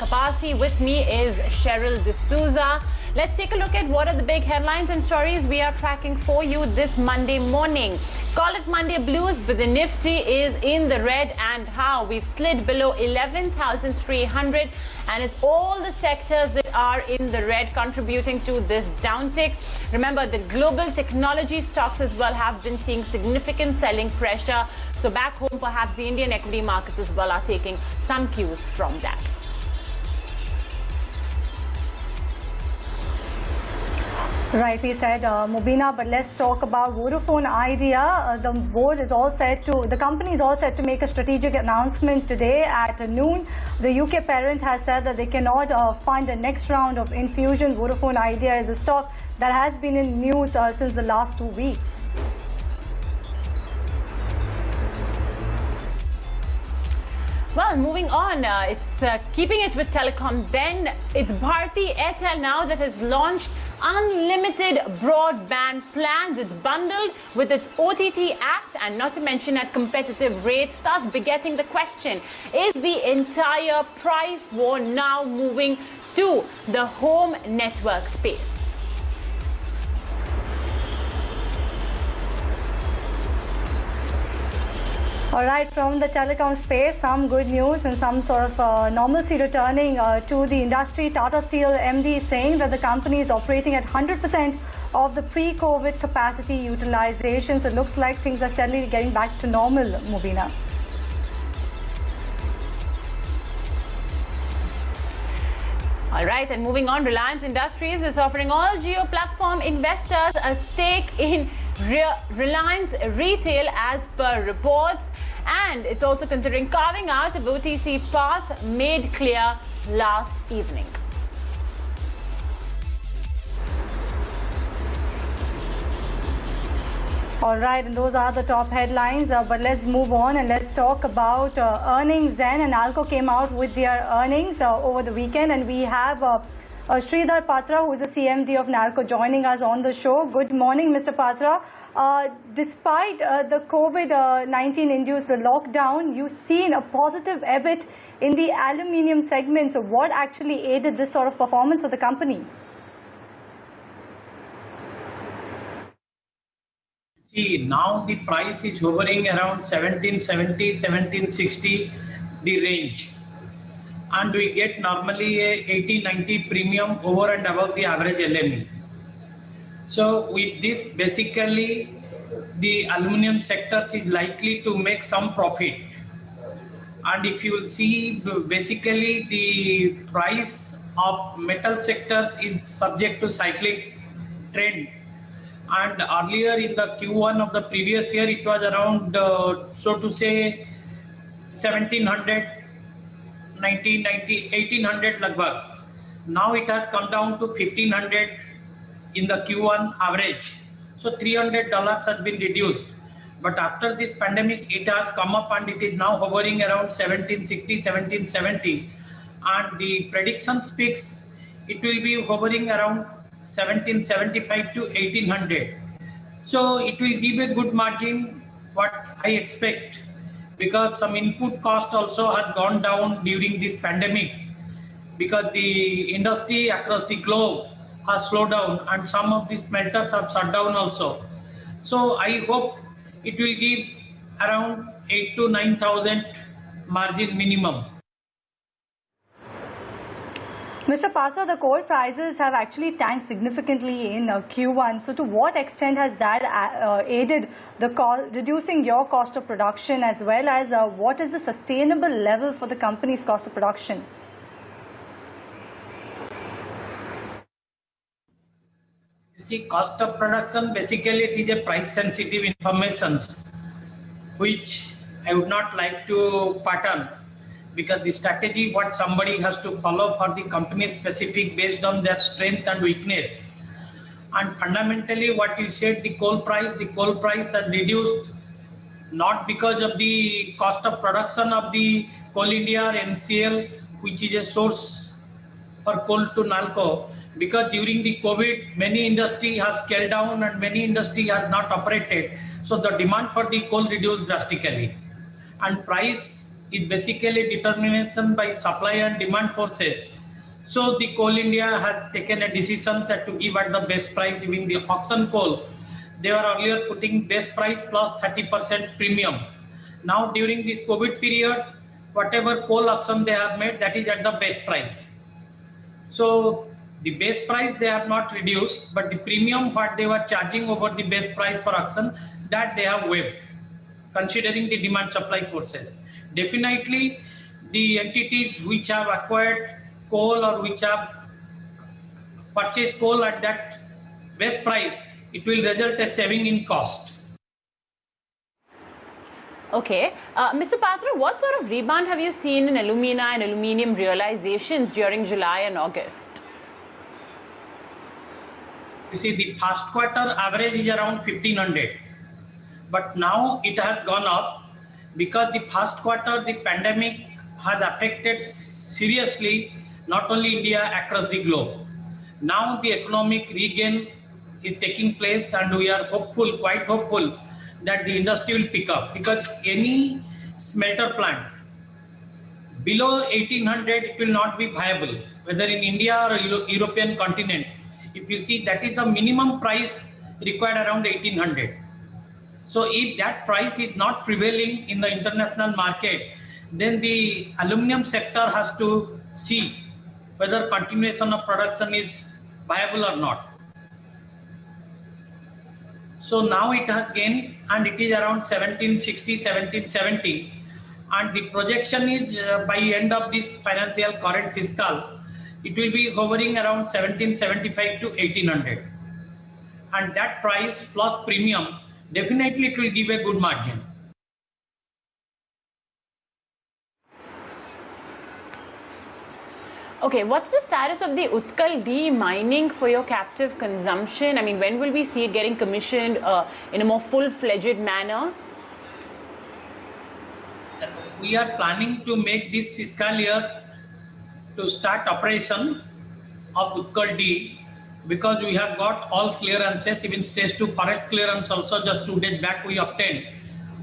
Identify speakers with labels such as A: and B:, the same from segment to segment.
A: Kapasi. With me is Cheryl D'Souza. Let's take a look at what are the big headlines and stories we are tracking for you this Monday morning. Call it Monday blues, but the Nifty is in the red, and how we've slid below 11,300, and it's all the sectors that are in the red contributing to this downtick. Remember, the global technology stocks as well have been seeing significant selling pressure. So back home, perhaps the Indian equity markets as well are taking some cues from that.
B: Rightly said, Mubina, but let's talk about Vodafone Idea. The board is all set to, the company is all set to make a strategic announcement today at noon. The UK parent has said that they cannot fund the next round of infusion. Vodafone Idea is a stock that has been in news since the last 2 weeks.
A: Well, moving on, it's keeping it with telecom. Then it's Bharti Airtel now that has launched unlimited broadband plans. It's bundled with its OTT apps and not to mention at competitive rates, thus begetting the question, is the entire price war now moving to the home network space?
B: All right, from the telecom space, some good news and some sort of normalcy returning to the industry. Tata Steel MD saying that the company is operating at 100% of the pre-COVID capacity utilization. So it looks like things are steadily getting back to normal, Mubina.
A: All right, and moving on, Reliance Industries is offering all Jio platform investors a stake in Reliance Retail as per reports, and it's also considering carving out a OTC path made clear last evening.
B: All right, and those are the top headlines, but let's move on and let's talk about earnings then. And Nalco came out with their earnings over the weekend, and we have Sridhar Patra, who is the CMD of Nalco, joining us on the show. Good morning, Mr. Patra. Despite the COVID-19 induced lockdown, you've seen a positive EBIT in the aluminium segment. So what actually aided this sort of performance for the company?
C: See, now the price is hovering around 1770, 1760, the range. And we get normally a 80-90 premium over and above the average LME. So with this, basically the aluminium sector is likely to make some profit. And if you will see, basically the price of metal sectors is subject to cyclic trend. And earlier in the Q1 of the previous year, it was around, so to say, 1700, 1990, 1800 lagbhag. Now it has come down to 1500 in the Q1 average. So $300 has been reduced. But after this pandemic, it has come up and it is now hovering around 1760, 1770. And the prediction speaks, it will be hovering around 1775 to 1800. So it will give a good margin, what I expect, because some input cost also has gone down during this pandemic, because the industry across the globe has slowed down and some of these smelters have shut down also. So I hope it will give around 8 to 9,000 margin minimum.
B: Mr. Patra, the coal prices have actually tanked significantly in Q1. So to what extent has that aided the reducing your cost of production, as well as what is the sustainable level for the company's cost of production?
C: You see, cost of production, basically it is a price sensitive information, which I would not like to pattern, because the strategy what somebody has to follow for the company specific based on their strength and weakness. And fundamentally what you said, the coal price has reduced not because of the cost of production of the Coal India or NCL, which is a source for coal to Nalco, because during the COVID, many industry have scaled down and many industry has not operated. So the demand for the coal reduced drastically. And price is basically determination by supply and demand forces. So the Coal India has taken a decision that to give at the best price, even the auction coal. They were earlier putting best price plus 30% premium. Now during this COVID period, whatever coal auction they have made, that is at the best price. So the base price they have not reduced, but the premium what they were charging over the base price for auction, that they have waived, considering the demand supply forces. Definitely the entities which have acquired coal or which have purchased coal at that best price, it will result a saving in cost.
A: Okay. Mr. Patra, what sort of rebound have you seen in alumina and aluminium realizations during July and August?
C: You see, the first quarter average is around 1500, but now it has gone up because the first quarter the pandemic has affected seriously not only India, across the globe. Now the economic regain is taking place and we are hopeful, quite hopeful, that the industry will pick up, because any smelter plant below 1800 it will not be viable, whether in India or European continent. If you see, that is the minimum price required around 1800. So if that price is not prevailing in the international market, then the aluminum sector has to see whether continuation of production is viable or not. So now it has gained and it is around 1760, 1770, and the projection is by end of this financial current fiscal, it will be hovering around 1775 to 1800, and that price plus premium, definitely it will give a good margin.
A: Okay, what's the status of the Utkal D mining for your captive consumption? I mean, when will we see it getting commissioned in a more full-fledged manner?
C: We are planning to make this fiscal year to start operation of Utkal D, because we have got all clearances, even stage 2 forest clearance also just 2 days back we obtained.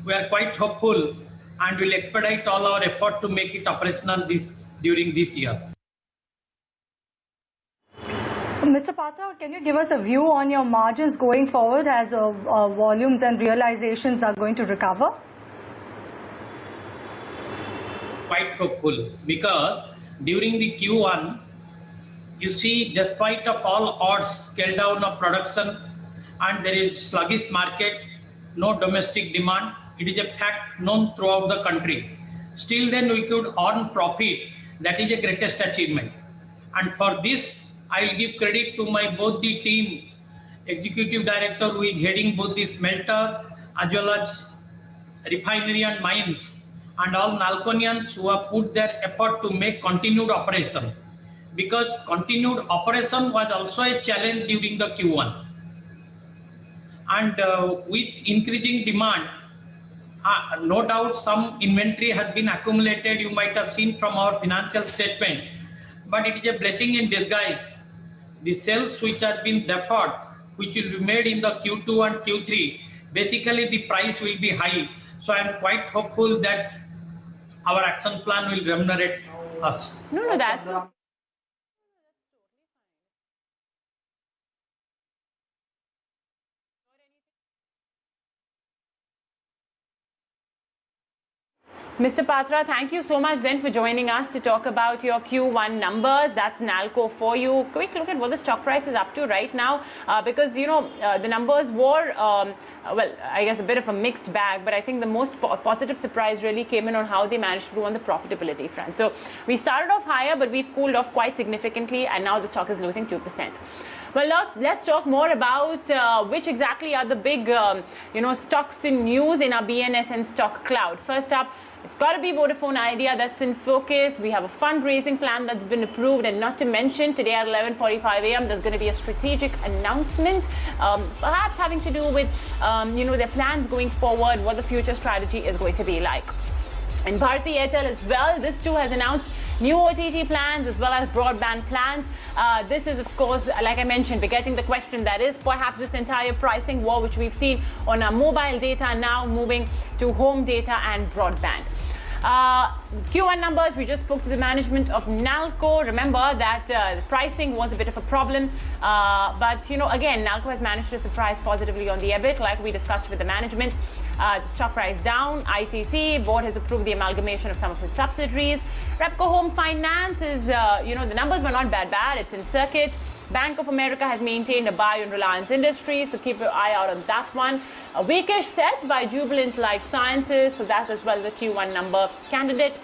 C: We are quite hopeful and will expedite all our effort to make it operational during this year.
B: Mr. Patra, can you give us a view on your margins going forward as volumes and realizations are going to recover?
C: Quite hopeful, because during the Q1, you see, despite of all odds, scale down of production and there is sluggish market, no domestic demand, it is a fact known throughout the country. Still then we could earn profit. That is the greatest achievement. And for this, I will give credit to my both the team, executive director who is heading both the smelter as well as refinery and mines, and all Nalconians who have put their effort to make continued operation, because continued operation was also a challenge during the Q1. And with increasing demand, no doubt some inventory has been accumulated, you might have seen from our financial statement, but it is a blessing in disguise. The sales which have been deferred, which will be made in the Q2 and Q3, basically the price will be high. So I am quite hopeful that our action plan will remunerate us.
A: No, that's... Mr. Patra, thank you so much then for joining us to talk about your Q1 numbers. That's Nalco for you. Quick look at what the stock price is up to right now, because, you know, the numbers were, well, I guess a bit of a mixed bag, but I think the most positive surprise really came in on how they managed to do on the profitability front. So we started off higher, but we've cooled off quite significantly, and now the stock is losing 2%. Well, let's talk more about which exactly are the big, stocks in news in our BNS and stock cloud. First up, it's got to be Vodafone Idea that's in focus. We have a fundraising plan that's been approved, and not to mention today at 11:45 a.m. there's going to be a strategic announcement, perhaps having to do with their plans going forward, what the future strategy is going to be like. And Bharti Airtel as well, this too has announced new OTT plans as well as broadband plans. This is, of course, like I mentioned, we're getting the question that is perhaps this entire pricing war which we've seen on our mobile data now moving to home data and broadband. Q1 numbers, we just spoke to the management of Nalco. Remember that the pricing was a bit of a problem. But, again, Nalco has managed to surprise positively on the EBIT, like we discussed with the management. The stock price down. ITC, board has approved the amalgamation of some of its subsidiaries. Repco Home Finance is, the numbers were not bad. It's in circuit. Bank of America has maintained a buy on Reliance Industries, so keep your eye out on that one. A weakish set by Jubilant Life Sciences, so that's as well the Q1 number candidate.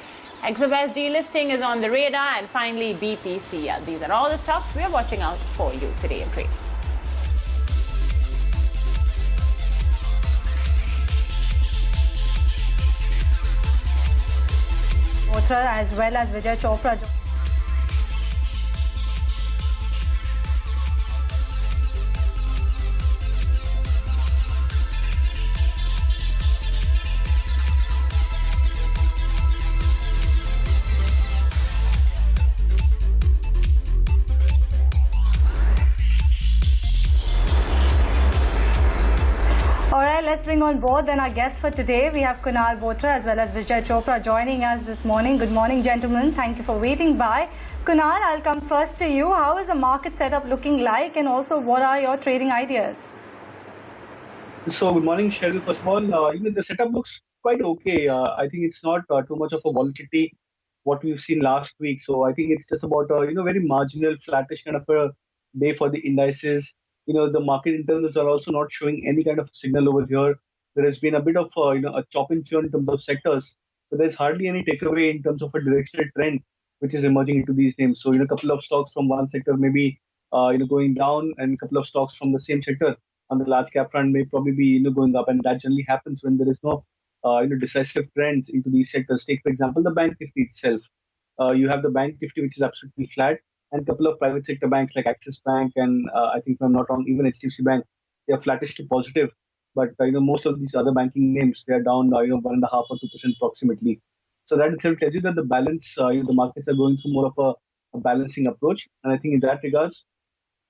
A: Exawest delisting is on the radar, and finally BPCL. These are all the stocks we are watching out for you today in trade.
B: Patra as well as Vijay Chopra. Let's bring on board then our guests for today. We have Kunal Botra as well as Vijay Chopra joining us this morning. Good morning, gentlemen. Thank you for waiting by. Kunal, I'll come first to you. How is the market setup looking like, and also what are your trading ideas?
D: So good morning, Cheryl. First of all, the setup looks quite okay. I think it's not too much of a volatility what we've seen last week. So I think it's just about very marginal, flattish kind of a day for the indices. The market internals are also not showing any kind of signal over here. There has been a bit of a chop and churn in terms of sectors, but there's hardly any takeaway in terms of a directional trend which is emerging into these names. So a couple of stocks from one sector maybe going down, and a couple of stocks from the same sector on the large cap front may probably be going up, and that generally happens when there is no decisive trends into these sectors. Take for example the bank Nifty itself. You have the bank Nifty which is absolutely flat, and a couple of private sector banks like Axis Bank and I think if I'm not wrong, even HDFC Bank, they are flattish to positive. But most of these other banking names, they are down 1.5 or 2% approximately. So that itself tells you that the balance, the markets are going through more of a balancing approach. And I think in that regards,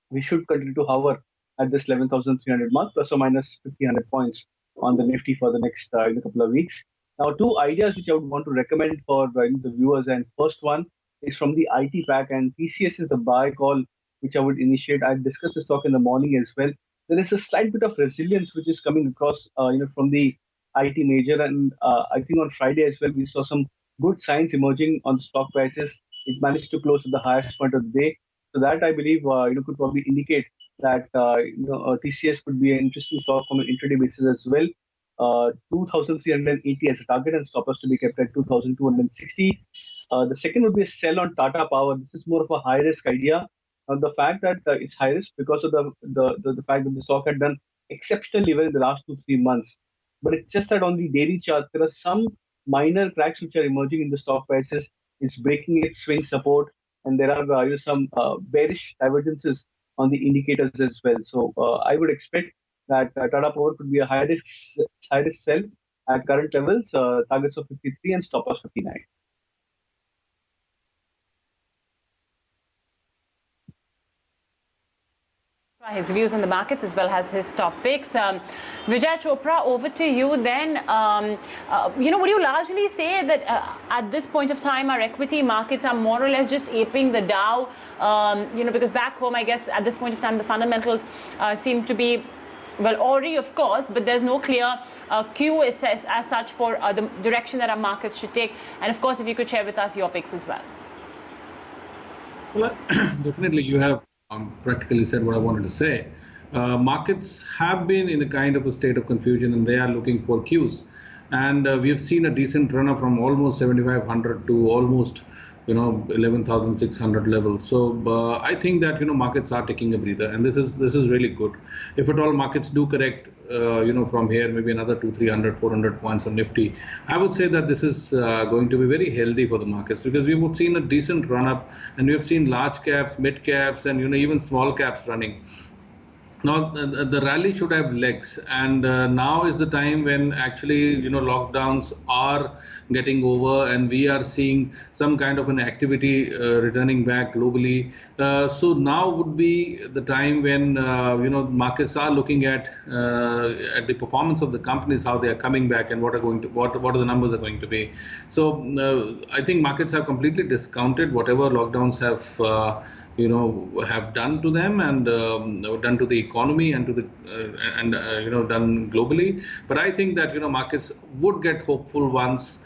D: we should continue to hover at this 11,300 mark, plus or minus 1,500 points on the Nifty for the next couple of weeks. Now, two ideas which I would want to recommend for the viewers. And first one is from the IT pack, and TCS is the buy call which I would initiate. I discussed the stock in the morning as well. There is a slight bit of resilience which is coming across, from the IT major, and I think on Friday as well we saw some good signs emerging on the stock prices. It managed to close at the highest point of the day, so that I believe could probably indicate that TCS could be an interesting stock from an intraday basis as well. 2,380 as a target, and stop loss to be kept at 2,260. The second would be a sell on Tata Power. This is more of a high risk idea. The fact that it's high risk because of the fact that the stock had done exceptionally well in the last 2-3 months. But it's just that on the daily chart, there are some minor cracks which are emerging in the stock prices. It's breaking its swing support, and there are some bearish divergences on the indicators as well. So I would expect that Tata Power could be a high risk sell at current levels, targets of 53 and stop loss 59.
A: His views on the markets as well as his top picks. Vijay Chopra, over to you then. Would you largely say that at this point of time our equity markets are more or less just aping the Dow? Because back home, I guess at this point of time the fundamentals seem to be, well, Ori of course, but there's no clear cue as such for the direction that our markets should take. And of course, if you could share with us your picks as well.
E: Well, definitely you have practically said what I wanted to say. Markets have been in a kind of a state of confusion, and they are looking for cues. And we have seen a decent run up from almost 7,500 to almost 11,600 levels. So I think that markets are taking a breather, and this is really good. If at all markets do correct, from here maybe another 200, 300, 400 points on Nifty, I would say that this is going to be very healthy for the markets, because we have seen a decent run up, and we have seen large caps, mid caps, and even small caps running. Now the rally should have legs, and now is the time when actually lockdowns are getting over, and we are seeing some kind of an activity returning back globally. So now would be the time when markets are looking at the performance of the companies, how they are coming back, and what are the numbers are going to be. So I think markets have completely discounted whatever lockdowns have done to them, and done to the economy, and to the done globally. But I think that markets would get hopeful once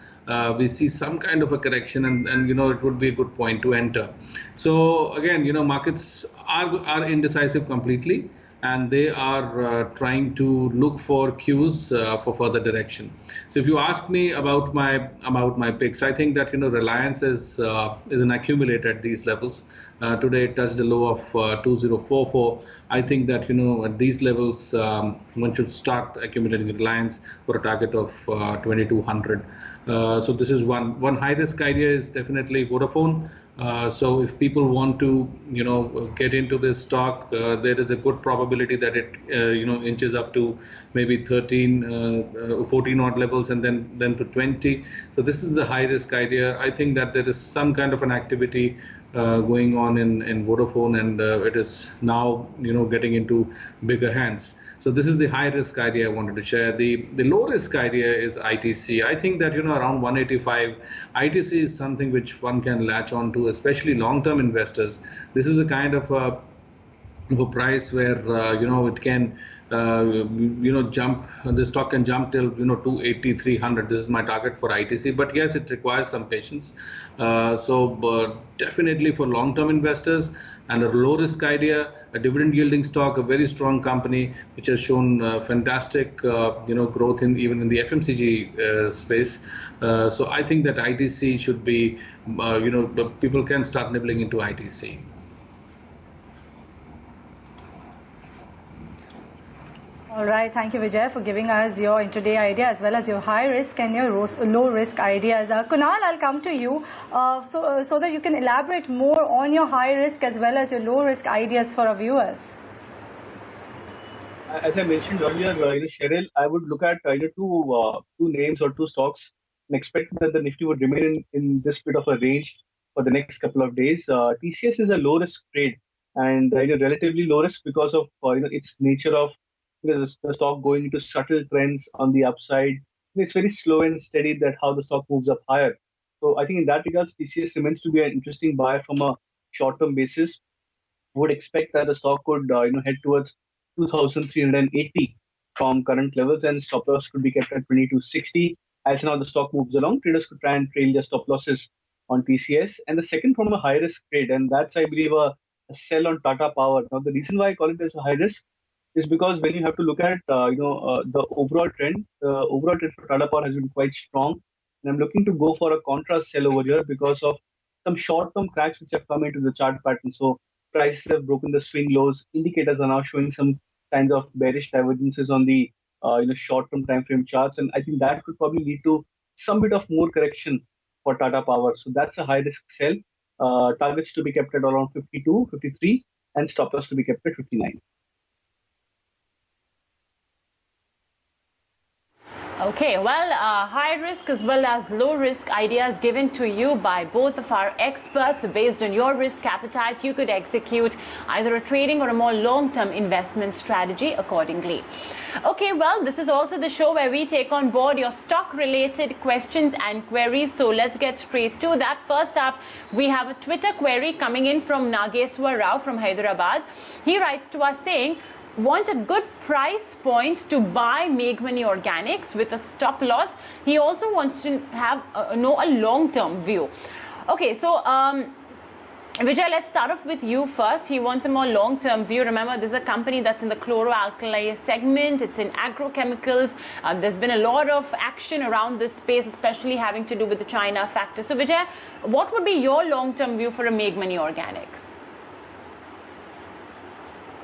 E: we see some kind of a correction, and it would be a good point to enter. So again, markets are indecisive completely, and they are trying to look for cues for further direction. So if you ask me about my picks, I think that Reliance is an accumulator at these levels. Today it touched a low of 2044. I think that at these levels one should start accumulating Reliance for a target of 2200. So this is one high risk idea is definitely Vodafone. So if people want to get into this stock, there is a good probability that it inches up to maybe 13 14 odd levels, and then to 20. So this is a high risk idea. I think that there is some kind of an activity going on in Vodafone, and it is now getting into bigger hands. So this is the high risk idea I wanted to share. The low risk idea is ITC. I think that around 185, ITC is something which one can latch on to, especially long-term investors. This is a kind of a price where it can jump, the stock can jump till 280, 300. This is my target for ITC, but yes, it requires some patience. So definitely for long-term investors, and a low-risk idea, a dividend-yielding stock, a very strong company which has shown fantastic growth even in the FMCG space. So I think that ITC should be, people can start nibbling into ITC.
B: All right, thank you, Vijay, for giving us your intraday idea as well as your high risk and your low risk ideas. Kunal, I'll come to you so that you can elaborate more on your high risk as well as your low risk ideas for our viewers.
D: As I mentioned earlier, Cheryl, I would look at two names or two stocks and expect that the Nifty would remain in this bit of a range for the next couple of days. TCS is a low risk trade, and relatively low risk because of its nature of the stock going into subtle trends on the upside. It's very slow and steady that how the stock moves up higher. So I think in that regards, TCS remains to be an interesting buy from a short-term basis. Would expect that the stock could head towards 2,380 from current levels, and stop loss could be kept at 2260. As now the stock moves along, traders could try and trail their stop losses on TCS. And the second from a high risk trade, and that's I believe a sell on Tata Power. Now the reason why I call it as a high risk is because when you have to look at the overall trend for Tata Power has been quite strong, and I'm looking to go for a contrast sell over here because of some short-term cracks which have come into the chart pattern. So prices have broken the swing lows. Indicators are now showing some signs of bearish divergences on the short-term time frame charts, and I think that could probably lead to some bit of more correction for Tata Power. So that's a high-risk sell. Targets to be kept at around 52, 53, and stop loss to be kept at 59.
A: Okay, well, high risk as well as low risk ideas given to you by both of our experts. Based on your risk appetite, you could execute either a trading or a more long-term investment strategy accordingly. Okay, well, this is also the show where we take on board your stock-related questions and queries. So let's get straight to that. First up, we have a Twitter query coming in from Nageswar Rao from Hyderabad. He writes to us saying, want a good price point to buy Meghmani Organics with a stop loss. He also wants to have a long-term view. Okay, so Vijay, let's start off with you first. He wants a more long-term view. Remember, this is a company that's in the chloroalkali segment. It's in agrochemicals. There's been a lot of action around this space, especially having to do with the China factor. So Vijay, what would be your long-term view for a Meghmani Organics?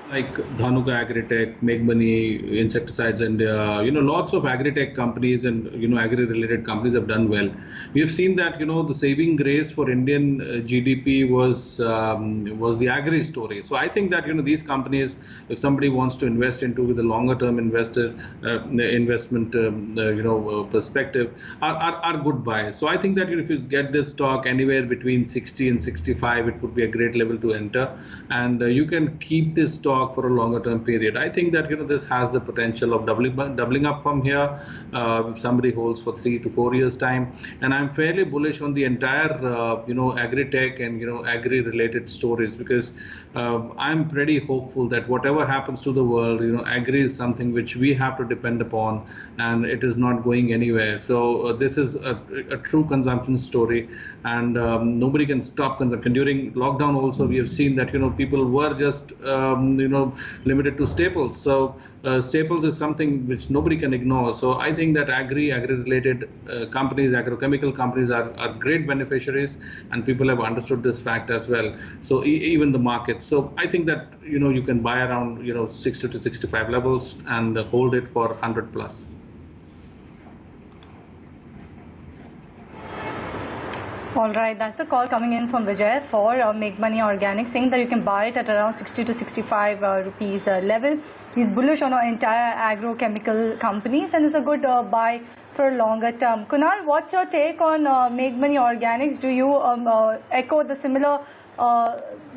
E: like Dhanuka Agritech, Make Money, Insecticides India, lots of agri-tech companies and, agri-related companies have done well. We have seen that, the saving grace for Indian GDP was the agri story. So I think that, these companies, if somebody wants to invest into with a longer-term investment, perspective, are good buys. So I think that if you get this stock anywhere between 60 and 65, it would be a great level to enter, and you can keep this stock for a longer term period. I think that this has the potential of doubling up from here if somebody holds for 3 to 4 years time, and I'm fairly bullish on the entire agri-tech and agri-related stories, because I'm pretty hopeful that whatever happens to the world, agri is something which we have to depend upon, and it is not going anywhere. So this is a true consumption story, and nobody can stop consumption. During lockdown also, we have seen that people were just limited to staples. So staples is something which nobody can ignore. So I think that agri-related companies, agrochemical companies are great beneficiaries, and people have understood this fact as well. So even the markets. So I think that you can buy around 60 to 65 levels and hold it for 100 plus.
B: All right, that's the call coming in from Vijay for Make Money Organic, saying that you can buy it at around 60 to 65 rupees level. He's bullish on our entire agrochemical companies and is a good buy for a longer term. Kunal, what's your take on Make Money Organics? Do you echo the similar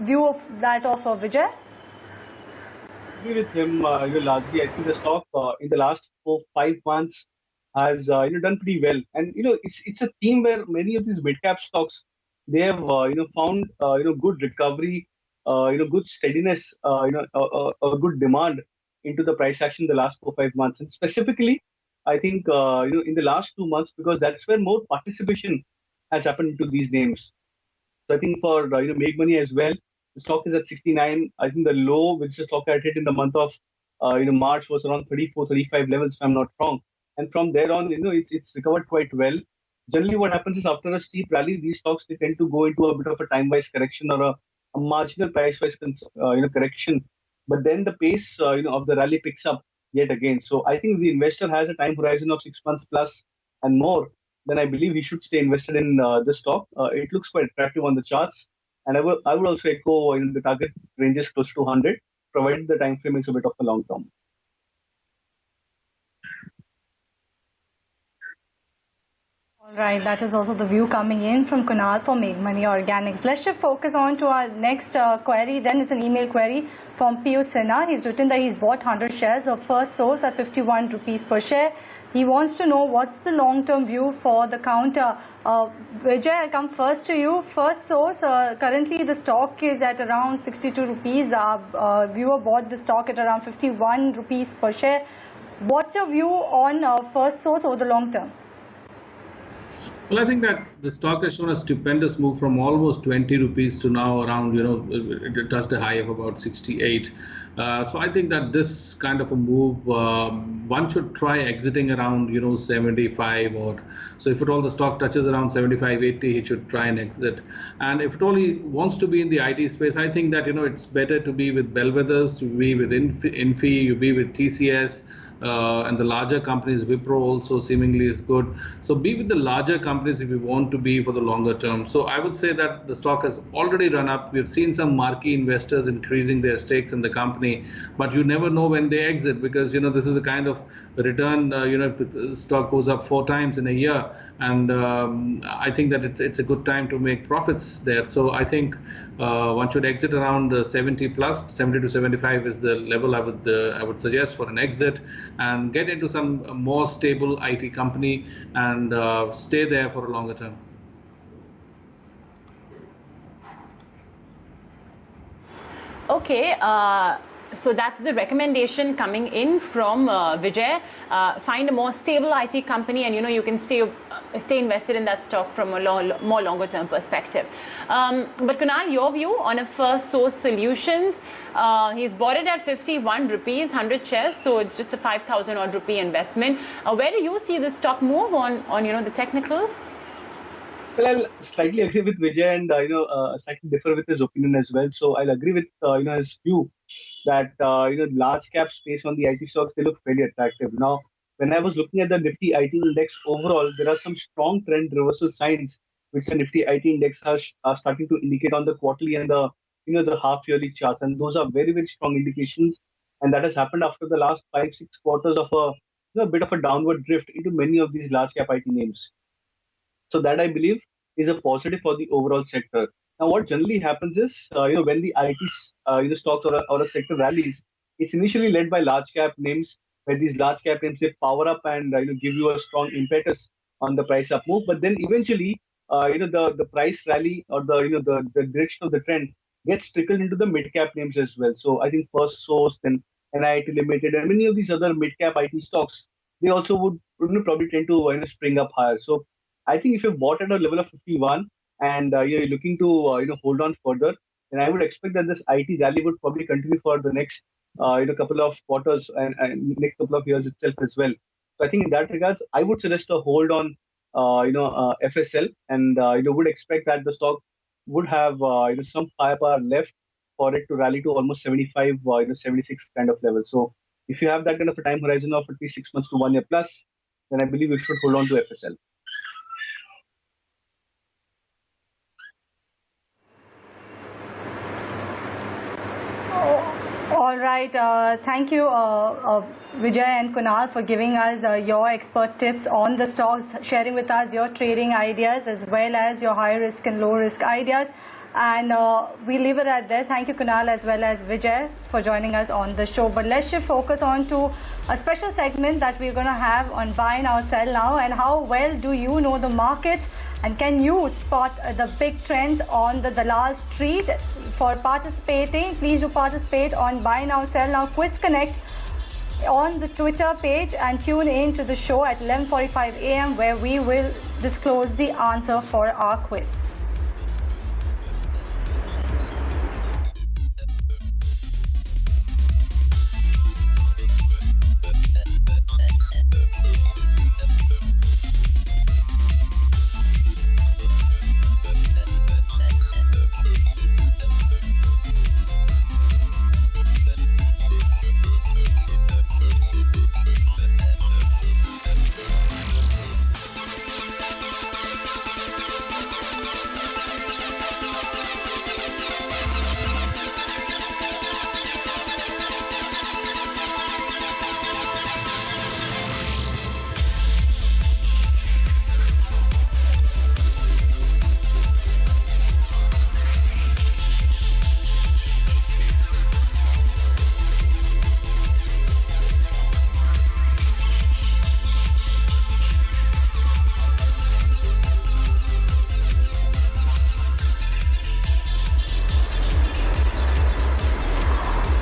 B: view of that of Vijay?
D: I agree with him. Largely, I think the stock in the last 4-5 months has done pretty well, and it's a theme where many of these mid-cap stocks, they have found good recovery, good steadiness, a good demand into the price action in the last 4-5 months, and specifically, I think in the last 2 months, because that's where more participation has happened to these names. So I think for Make Money as well, the stock is at 69. I think the low which the stock had hit in the month of March was around 34, 35 levels, if I'm not wrong. And from there on, it's recovered quite well. Generally, what happens is after a steep rally, these stocks, they tend to go into a bit of a time-wise correction or a marginal price-wise correction. But then the pace of the rally picks up yet again. So I think the investor has a time horizon of 6 months plus and more. Then I believe he should stay invested in the stock. It looks quite attractive on the charts. And I would also echo the target ranges close to 100, provided the time frame is a bit of a long term.
B: All right, that is also the view coming in from Kunal for Make Money Organics. Let's shift focus on to our next query. Then it's an email query from Piyush Sinha. He's written that he's bought 100 shares of First Source at 51 rupees per share. He wants to know what's the long-term view for the counter. Vijay, I'll come first to you. First Source, currently the stock is at around 62 rupees. Our viewer bought the stock at around 51 rupees per share. What's your view on First Source over the long term?
E: Well, I think that the stock has shown a stupendous move from almost 20 rupees to now around, it touched a high of about 68. So I think that this kind of a move, one should try exiting around, 75 or so. If at all the stock touches around 75, 80, he should try and exit. And if at all he wants to be in the IT space, I think that, it's better to be with bellwethers, to be with Infi, you be with TCS. And the larger companies, Wipro also seemingly is good. So be with the larger companies if you want to be for the longer term. So I would say that the stock has already run up. We've seen some marquee investors increasing their stakes in the company, but you never know when they exit, because this is a kind of return. If the stock goes up 4 times in a year, and I think that it's a good time to make profits there. So I think one should exit around 70 plus. 70 to 75 is the level I would suggest for an exit, and get into some more stable IT company and stay there for a longer term.
A: Okay, so that's the recommendation coming in from Vijay. Find a more stable IT company, and you can stay invested in that stock from a more longer term perspective. But Kunal, your view on a First Source Solutions? He's bought it at 51 rupees, 100 shares, so it's just a 5,000 odd rupee investment. Where do you see the stock move on the technicals?
D: Well, I'll slightly agree with Vijay and slightly differ with his opinion as well. So I'll agree with his view that large cap space on the IT stocks, they look fairly attractive. Now, when I was looking at the Nifty IT index overall, there are some strong trend reversal signs which the Nifty IT index are starting to indicate on the quarterly and the the half yearly charts, and those are very very strong indications. And that has happened after the last 5-6 quarters of a bit of a downward drift into many of these large cap IT names. So that I believe is a positive for the overall sector. Now, what generally happens is, when the IT stocks or a sector rallies, it's initially led by large cap names, where these large cap names they power up and give you a strong impetus on the price up move. But then eventually, the price rally or the direction of the trend gets trickled into the mid cap names as well. So I think First Source, then NIIT Limited, and many of these other mid cap IT stocks, they also would probably tend to spring up higher. So I think if you've bought at a level of 51 and you're looking to hold on further, then I would expect that this IT rally would probably continue for the next couple of quarters and next couple of years itself as well. So I think in that regards, I would suggest a hold on FSL, and would expect that the stock would have some firepower left for it to rally to almost 75, 76 kind of level. So if you have that kind of a time horizon of at least 6 months to 1 year plus, then I believe you should hold on to FSL.
B: All right. Thank you, Vijay and Kunal, for giving us your expert tips on the stocks, sharing with us your trading ideas as well as your high risk and low risk ideas. And we leave it at there. Thank you, Kunal, as well as Vijay, for joining us on the show. But let's shift focus on to a special segment that we're going to have on buy now, sell now, and how well do you know the markets, and can you spot the big trends on the Dalal Street? For participating, please do participate on Buy Now, Sell Now Quiz Connect on the Twitter page, and tune in to the show at 11:45 a.m. where we will disclose the answer for our quiz.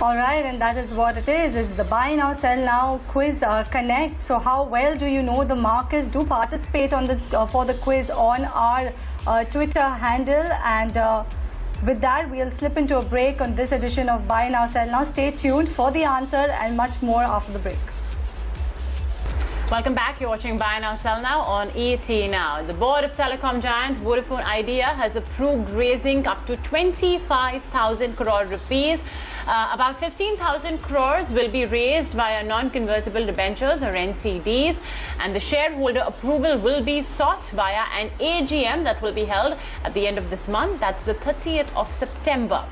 B: All right, and that is what it is. It's the Buy Now, Sell Now Quiz Connect. So how well do you know the markets? Do participate on the for the quiz on our Twitter handle. And with that, we'll slip into a break on this edition of Buy Now, Sell Now. Stay tuned for the answer and much more after the break.
A: Welcome back. You're watching Buy Now, Sell Now on ET Now. The board of telecom giant Vodafone Idea has approved raising up to 25,000 crore rupees. About 15,000 crores will be raised via non-convertible debentures or NCDs, and the shareholder approval will be sought via an AGM that will be held at the end of this month. That's the 30th of September.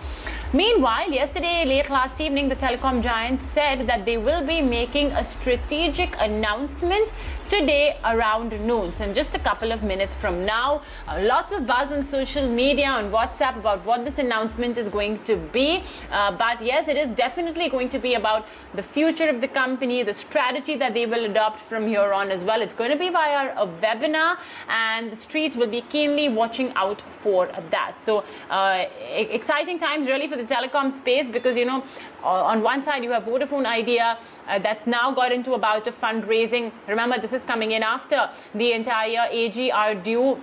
A: Meanwhile, yesterday, late last evening, the telecom giant said that they will be making a strategic announcement today around noon. So in just a couple of minutes from now, lots of buzz on social media, on WhatsApp about what this announcement is going to be. But yes, it is definitely going to be about the future of the company, the strategy that they will adopt from here on as well. It's going to be via a webinar, and the streets will be keenly watching out for that. So exciting times really for the telecom space, because, you know, on one side you have Vodafone Idea, that's now got into about a fundraising. Remember, this is coming in after the entire AG are due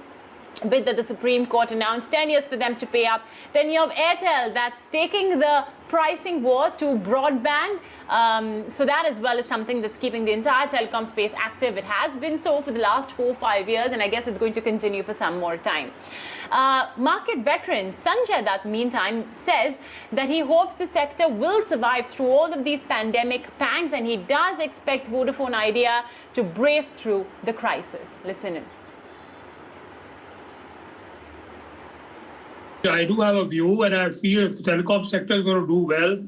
A: bid that the Supreme Court announced, 10 years for them to pay up. Then you have Airtel that's taking the pricing war to broadband. So that as well is something that's keeping the entire telecom space active. It has been so for the last 4 or 5 years, and I guess it's going to continue for some more time. Market veteran Sanjay Dutt, meantime, says that he hopes the sector will survive through all of these pandemic pangs, and he does expect Vodafone Idea to brave through the crisis. Listen in.
F: I do have a view, and I feel if the telecom sector is going to do well,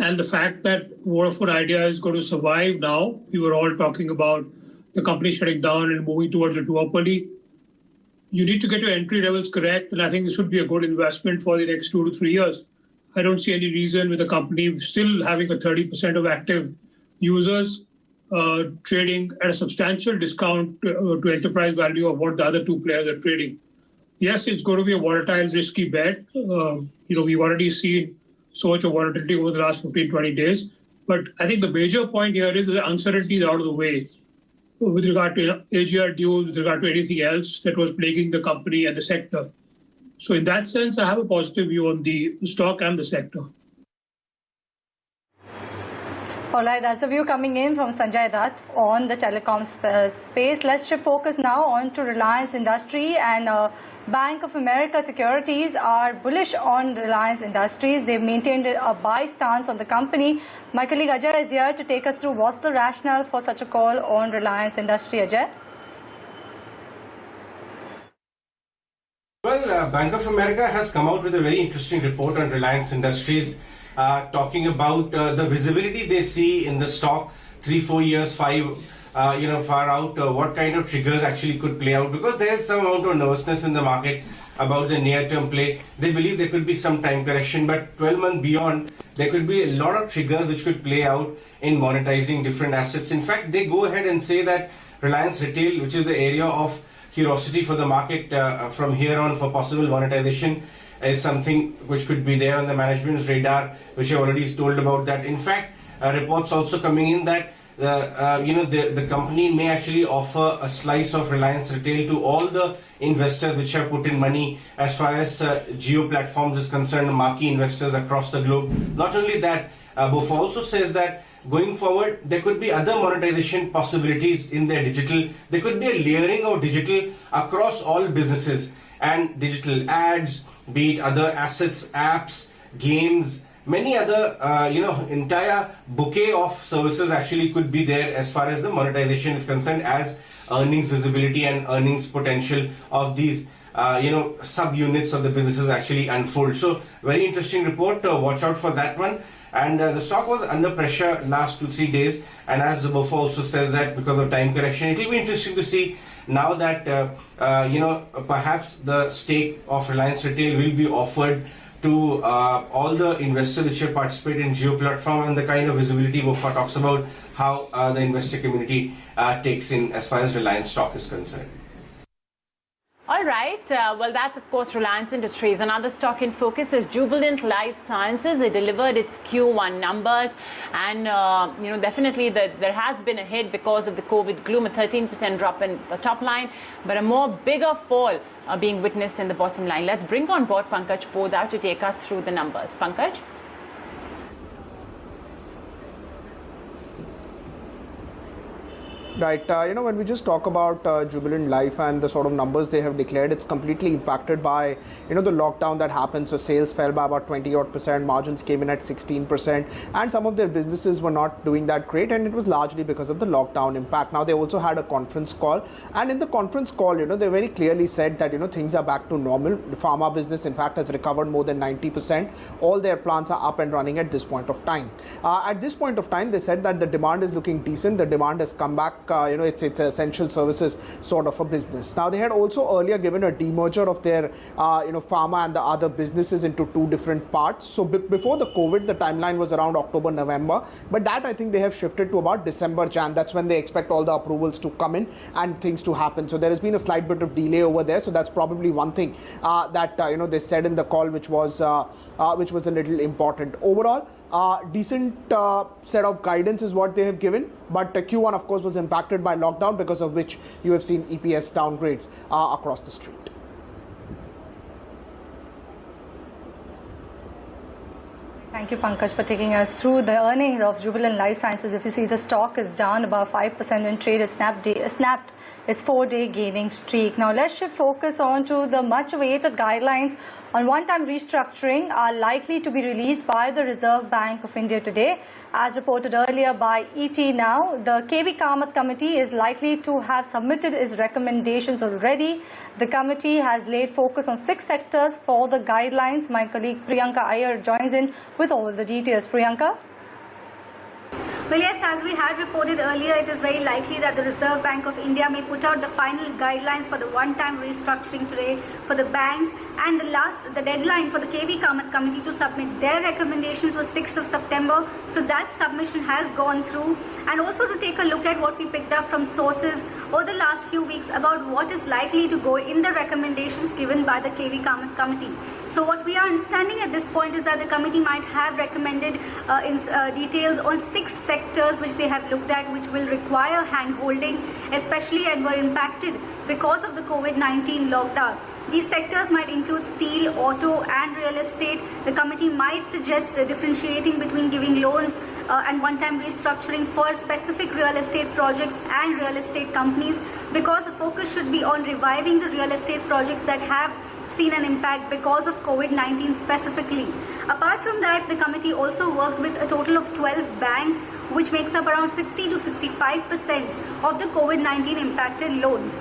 F: and the fact that Vodafone Idea is going to survive now, we were all talking about the company shutting down and moving towards a duopoly. You need to get your entry levels correct, and I think this would be a good investment for the next 2 to 3 years. I don't see any reason with the company still having a 30% of active users trading at a substantial discount to enterprise value of what the other two players are trading. Yes, it's going to be a volatile, risky bet. We've already seen so much of volatility over the last 15, 20 days. But I think the major point here is the uncertainty is out of the way with regard to AGR dues, with regard to anything else that was plaguing the company and the sector. So in that sense, I have a positive view on the stock and the sector.
B: All right, that's the view coming in from Sanjay Dutt on the telecom space. Let's shift focus now on to Reliance Industries, and Bank of America Securities are bullish on Reliance Industries. They've maintained a buy stance on the company. My colleague Ajay is here to take us through what's the rationale for such a call on Reliance Industries. Ajay?
G: Well, Bank of America has come out with a very interesting report on Reliance Industries, talking about the visibility they see in the stock 3-4 years, far out, what kind of triggers actually could play out, because there is some amount of nervousness in the market about the near-term play. They believe there could be some time correction, but 12 months beyond, there could be a lot of triggers which could play out in monetizing different assets. In fact, they go ahead and say that Reliance Retail, which is the area of curiosity for the market from here on for possible monetization, is something which could be there on the management's radar, which I already told about that. In fact, reports also coming in that the company may actually offer a slice of Reliance Retail to all the investors which have put in money as far as Jio platforms is concerned, marquee investors across the globe. Not only that, BOF also says that going forward, there could be other monetization possibilities in their digital. There could be a layering of digital across all businesses, and digital ads, be it other assets, apps, games, many other, entire bouquet of services actually could be there as far as the monetization is concerned, as earnings visibility and earnings potential of these, sub-units of the businesses actually unfold. So, very interesting report. Watch out for that one. And the stock was under pressure last 2-3 days. And as the BOF also says that because of time correction, it will be interesting to see now that, perhaps the stake of Reliance Retail will be offered to all the investors which have participated in Jio platform, and the kind of visibility BOF talks about how the investor community takes in as far as Reliance stock is concerned.
A: All right. Well, that's, of course, Reliance Industries. Another stock in focus is Jubilant Life Sciences. It delivered its Q1 numbers. And, definitely there has been a hit because of the COVID gloom, a 13% drop in the top line, but a more bigger fall being witnessed in the bottom line. Let's bring on board Pankaj Podar to take us through the numbers. Pankaj?
H: Right, when we just talk about Jubilant Life and the sort of numbers they have declared, it's completely impacted by, the lockdown that happened. So sales fell by about 20-odd%, margins came in at 16%, and some of their businesses were not doing that great, and it was largely because of the lockdown impact. Now, they also had a conference call, and in the conference call, they very clearly said that, things are back to normal. The pharma business, in fact, has recovered more than 90%. All their plants are up and running at this point of time. At this point of time, they said that the demand is looking decent. The demand has come back. It's essential services sort of a business. Now, they had also earlier given a demerger of their, pharma and the other businesses into two different parts. So before the COVID, the timeline was around October, November. But that, I think, they have shifted to about December, Jan. That's when they expect all the approvals to come in and things to happen. So there has been a slight bit of delay over there. So that's probably one thing that, they said in the call, which was a little important. Overall, decent set of guidance is what they have given, but Q1 of course was impacted by lockdown, because of which you have seen EPS downgrades across the street.
B: Thank you, Pankaj, for taking us through the earnings of Jubilant Life Sciences. If you see, the stock is down about 5% in trade. It snapped its 4-day gaining streak. Now, let's shift focus on to the much-awaited guidelines on one-time restructuring are likely to be released by the Reserve Bank of India today. As reported earlier by ET Now, the KV Kamath committee is likely to have submitted its recommendations already. The committee has laid focus on 6 sectors for the guidelines. My colleague Priyanka Iyer joins in with all the details. Priyanka?
I: Well, yes, as we had reported earlier, it is very likely that the Reserve Bank of India may put out the final guidelines for the one-time restructuring today for the banks, and the deadline for the KV Kamath committee to submit their recommendations was 6th of September. So that submission has gone through, and also to take a look at what we picked up from sources over the last few weeks about what is likely to go in the recommendations given by the KV Kamath committee. So what we are understanding at this point is that the committee might have recommended details on 6 sectors which they have looked at, which will require hand-holding, especially and were impacted because of the COVID-19 lockdown. These sectors might include steel, auto and real estate. The committee might suggest differentiating between giving loans and one-time restructuring for specific real estate projects and real estate companies, because the focus should be on reviving the real estate projects that have seen an impact because of COVID-19 specifically. Apart from that, the committee also worked with a total of 12 banks, which makes up around 60 to 65% of the COVID-19 impacted loans.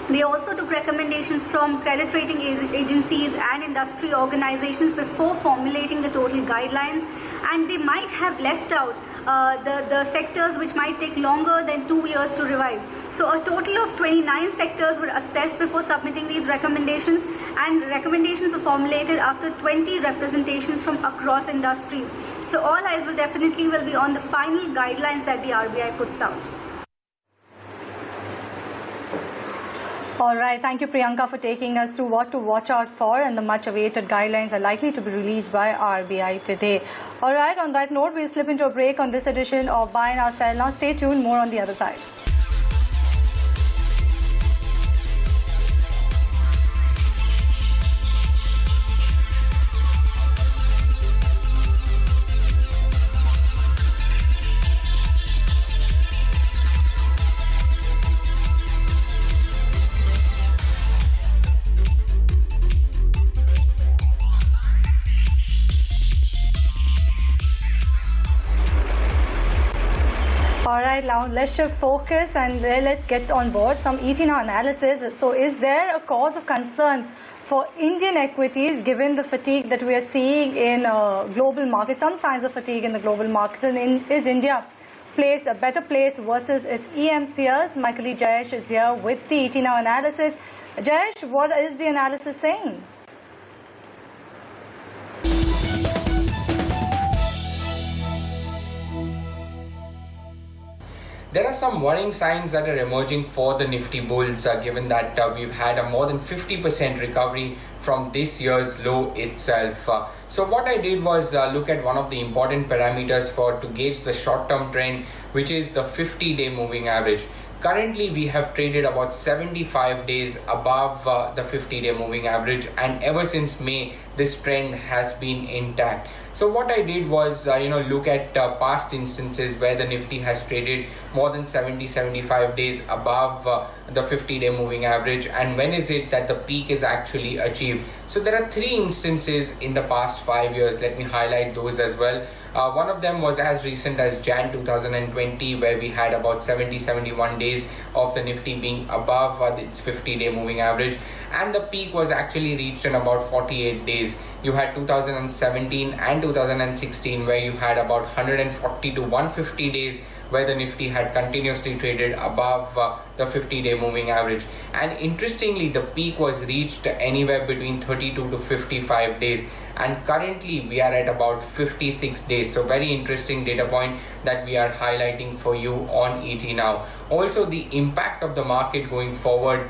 I: They also took recommendations from credit rating agencies and industry organizations before formulating the total guidelines, and they might have left out the sectors which might take longer than 2 years to revive. So a total of 29 sectors were assessed before submitting these recommendations, and recommendations are formulated after 20 representations from across industries. So all eyes will definitely be on the final guidelines that the RBI puts out.
B: All right, thank you, Priyanka, for taking us through what to watch out for, and the much-awaited guidelines are likely to be released by RBI today. All right, on that note, we'll slip into a break on this edition of Buy Now Sell Now. Stay tuned, more on the other side. All right, now let's shift focus and let's get on board some ET Now analysis. So is there a cause of concern for Indian equities given the fatigue that we are seeing in global markets, some signs of fatigue in the global markets? And is India a better place versus its EM peers? My colleague Jayesh is here with the ET Now analysis. Jayesh, what is the analysis saying?
J: There are some worrying signs that are emerging for the Nifty bulls, given that we've had a more than 50% recovery from this year's low itself. So what I did was look at one of the important parameters to gauge the short-term trend, which is the 50-day moving average. Currently, we have traded about 75 days above the 50-day moving average, and ever since May, this trend has been intact. So what I did was, look at past instances where the Nifty has traded more than 75 days above the 50-day moving average, and when is it that the peak is actually achieved. So there are 3 instances in the past 5 years. Let me highlight those as well. One of them was as recent as Jan 2020, where we had about 71 days of the Nifty being above its 50-day moving average, and the peak was actually reached in about 48 days. You had 2017 and 2016, where you had about 140 to 150 days where the Nifty had continuously traded above the 50-day moving average. And interestingly, the peak was reached anywhere between 32 to 55 days. And currently we are at about 56 days. So very interesting data point that we are highlighting for you on ET Now. Also, the impact of the market going forward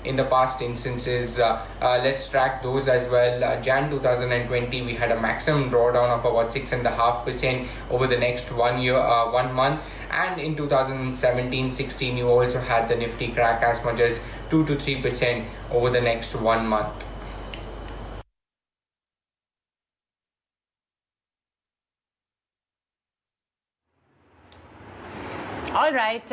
J: in the past instances, let's track those as well. Jan 2020, we had a maximum drawdown of about 6.5% over the next 1 month. And in 2017-16, you also had the Nifty crack as much as 2 to 3% over the next 1 month.
A: All right.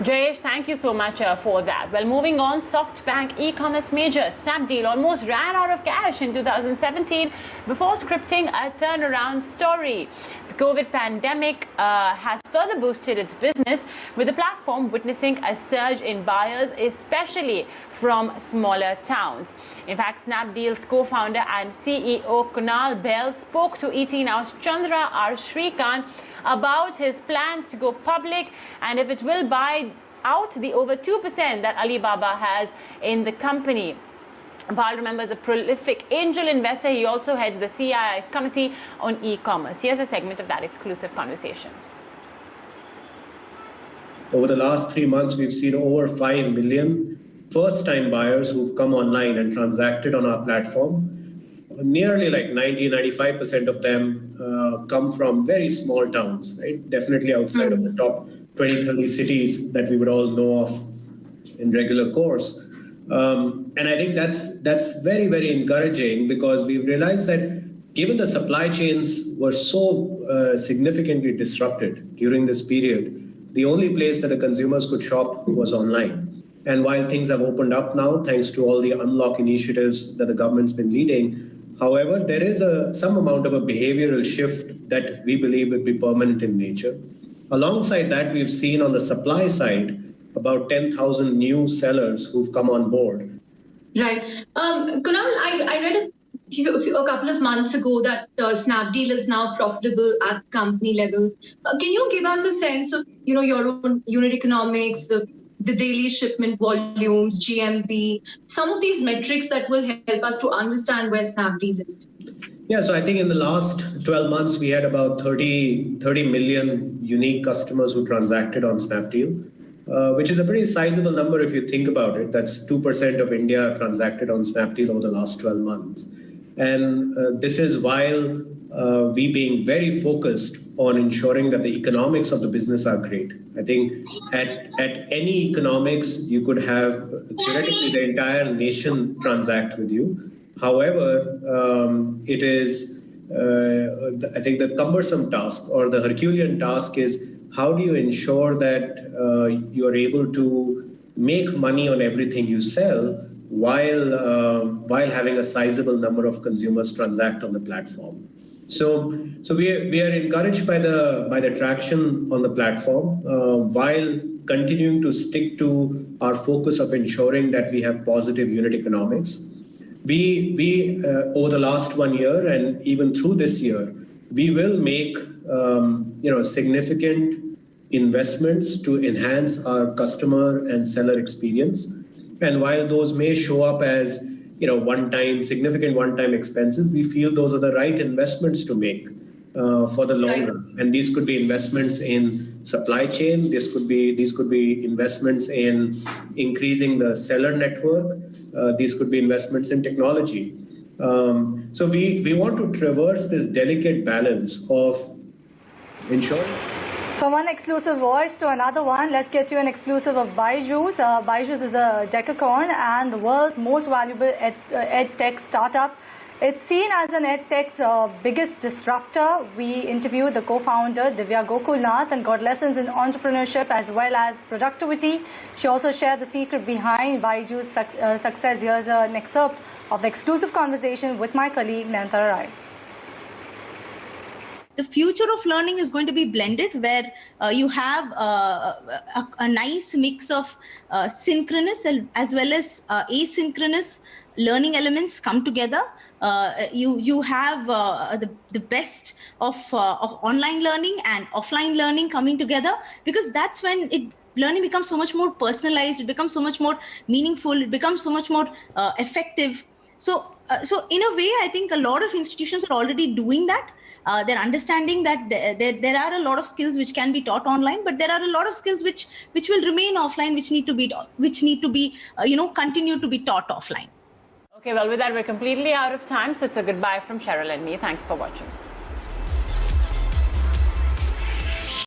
A: Jayesh, thank you so much for that. Well, moving on, SoftBank e-commerce major Snapdeal almost ran out of cash in 2017 before scripting a turnaround story. The COVID pandemic has further boosted its business, with the platform witnessing a surge in buyers, especially from smaller towns. In fact, Snapdeal's co-founder and CEO Kunal Bell spoke to ET Now's Chandra R. Shrikant about his plans to go public and if it will buy out the over 2% that Alibaba has in the company. Bal, remember, is a prolific angel investor. He also heads the CII's Committee on E-commerce. Here's a segment of that exclusive conversation.
K: Over the last 3 months, we've seen over 5 million first-time buyers who've come online and transacted on our platform. Nearly like 90-95% of them come from very small towns, right? Definitely outside of the top 20-30 cities that we would all know of in regular course. And I think that's very, very encouraging, because we've realized that given the supply chains were so significantly disrupted during this period, the only place that the consumers could shop was online. And while things have opened up now, thanks to all the unlock initiatives that the government's been leading, however, there is some amount of a behavioral shift that we believe will be permanent in nature. Alongside that, we've seen on the supply side about 10,000 new sellers who've come on board.
L: Right. Kunal, I read a couple of months ago that Snapdeal is now profitable at company level. Can you give us a sense of your own unit economics, the daily shipment volumes, GMV, some of these metrics that will help us to understand where Snapdeal is?
K: Yeah, so I think in the last 12 months, we had about 30 million unique customers who transacted on Snapdeal, which is a pretty sizable number if you think about it. That's 2% of India transacted on Snapdeal over the last 12 months. And this is while we being very focused on ensuring that the economics of the business are great. I think at any economics, you could have theoretically the entire nation transact with you. However, it is, I think the cumbersome task or the Herculean task is how do you ensure that you are able to make money on everything you sell while having a sizable number of consumers transact on the platform. So we are encouraged by the traction on the platform while continuing to stick to our focus of ensuring that we have positive unit economics. We over the last 1 year and even through this year, we will make significant investments to enhance our customer and seller experience. And while those may show up as significant one-time expenses, we feel those are the right investments to make for the long run. And these could be investments in supply chain. These could be investments in increasing the seller network. These could be investments in technology. So we want to traverse this delicate balance of ensuring.
B: From one exclusive voice to another one, let's get you an exclusive of Byju's. Byju's is a decacorn and the world's most valuable ed-tech startup. It's seen as an ed-tech's biggest disruptor. We interviewed the co-founder, Divya Gokulnath, and got lessons in entrepreneurship as well as productivity. She also shared the secret behind Byju's success. Here's an excerpt of the exclusive conversation with my colleague, Nantara Rai.
M: The future of learning is going to be blended, where you have a nice mix of synchronous as well as asynchronous learning elements come together. You have the best of online learning and offline learning coming together, because that's when learning becomes so much more personalized, it becomes so much more meaningful, it becomes so much more effective. So in a way, I think a lot of institutions are already doing that. They're understanding that there are a lot of skills which can be taught online, but there are a lot of skills which will remain offline, which need to be continue to be taught offline.
A: Okay, well, with that, we're completely out of time. So it's a goodbye from Cheryl and me. Thanks for watching.